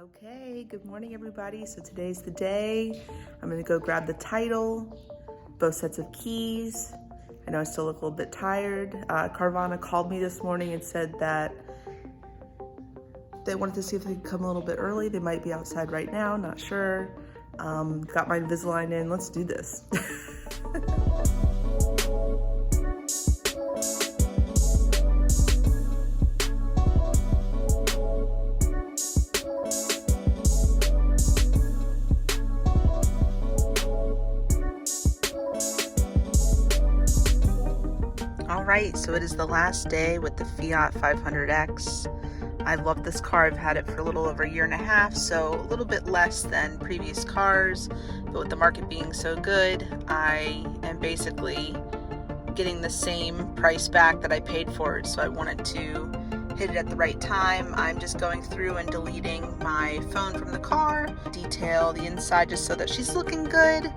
Okay, good morning everybody. So today's the day. I'm gonna go grab the title, both sets of keys. I know I still look a little bit tired. Carvana called me this morning and said that they wanted to see if they could come a little bit early. They might be outside right now, not sure. Got my Invisalign in, let's do this. All right, so it is the last day with the Fiat 500X. I love this car. I've had it for a little over a year and a half, so a little bit less than previous cars, but with the market being so good, I am basically getting the same price back that I paid for it, so I wanted to hit it at the right time. I'm just going through and deleting my phone from the car, detail the inside just so that she's looking good,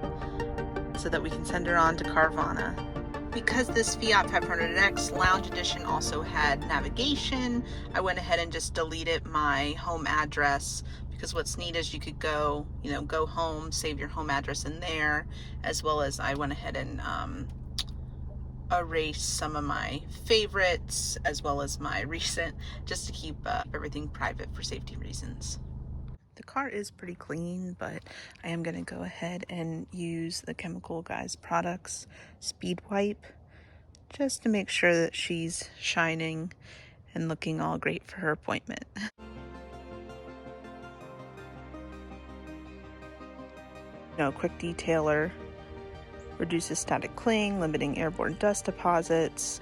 so that we can send her on to Carvana. Because this Fiat 500X Lounge Edition also had navigation, I went ahead and just deleted my home address, because what's neat is you could go, go home, save your home address in there, as well as I went ahead and erase some of my favorites, as well as my recent, just to keep everything private for safety reasons. The car is pretty clean, but I am going to go ahead and use the Chemical Guys Products Speed Wipe just to make sure that she's shining and looking all great for her appointment. Quick detailer reduces static cling, limiting airborne dust deposits,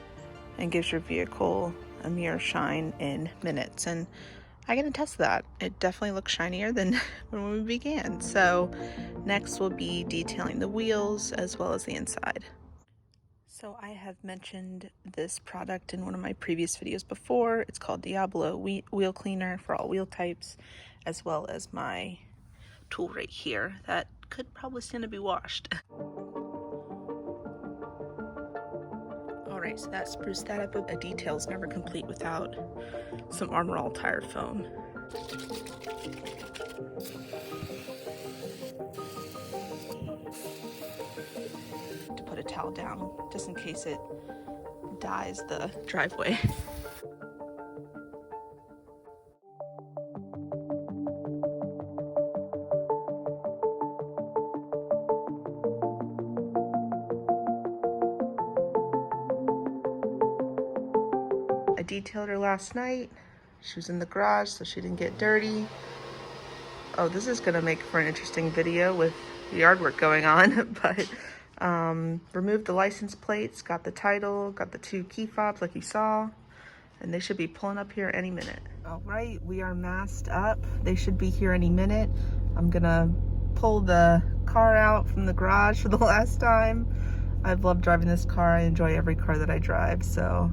and gives your vehicle a mirror shine in minutes. And I can attest to that. It definitely looks shinier than when we began. So next we'll be detailing the wheels as well as the inside. So I have mentioned this product in one of my previous videos before. It's called Diablo Wheel Cleaner for all wheel types, as well as my tool right here that could probably stand to be washed. Alright, so that spruced that up. A detail is never complete without some Armor All tire foam. To put a towel down, just in case it dyes the driveway. I detailed her last night. She was in the garage, so she didn't get dirty. Oh, this is gonna make for an interesting video with the yard work going on, but removed the license plates, got the title, got the 2 key fobs like you saw, and they should be pulling up here any minute. All right, we are masked up. They should be here any minute. I'm gonna pull the car out from the garage for the last time. I've loved driving this car. I enjoy every car that I drive, so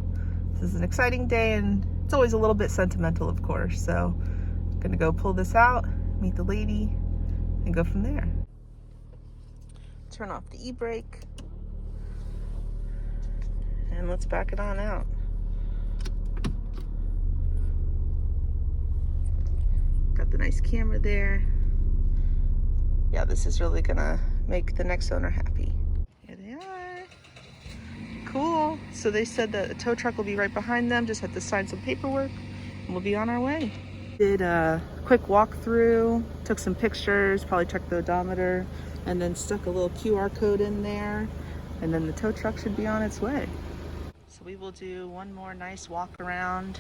this is an exciting day, and it's always a little bit sentimental, of course. So I'm gonna go pull this out, meet the lady, and go from there. Turn off the e-brake, and let's back it on out. Got the nice camera there. Yeah, this is really gonna make the next owner happy. Here they are. Cool. So they said that a tow truck will be right behind them. Just have to sign some paperwork and we'll be on our way. Did a quick walkthrough, took some pictures, probably checked the odometer, and then stuck a little QR code in there, and then the tow truck should be on its way. So we will do one more nice walk around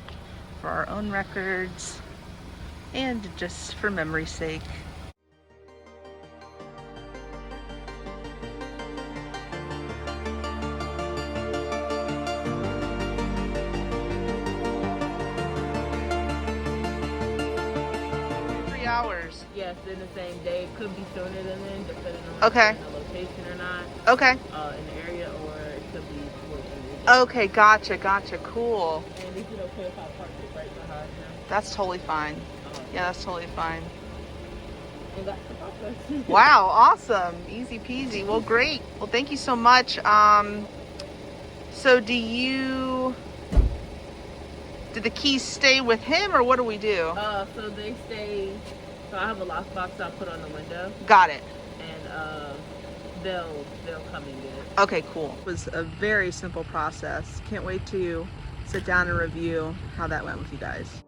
for our own records and just for memory's sake. Hours. Yes, in the same day. It could be sooner than then, depending on the location or not. Okay. In the area, or it could be towards the end. Okay, gotcha, cool. And is it okay if I park it right behind him? That's totally fine. Yeah, that's totally fine. And that's the process. Wow, awesome. Easy peasy. Well, great. Well, thank you so much. So did the keys stay with him, or what do we do? So they stay So I have a lockbox I'll put on the window. Got it. And they'll come and get it. Okay, cool. It was a very simple process. Can't wait to sit down and review how that went with you guys.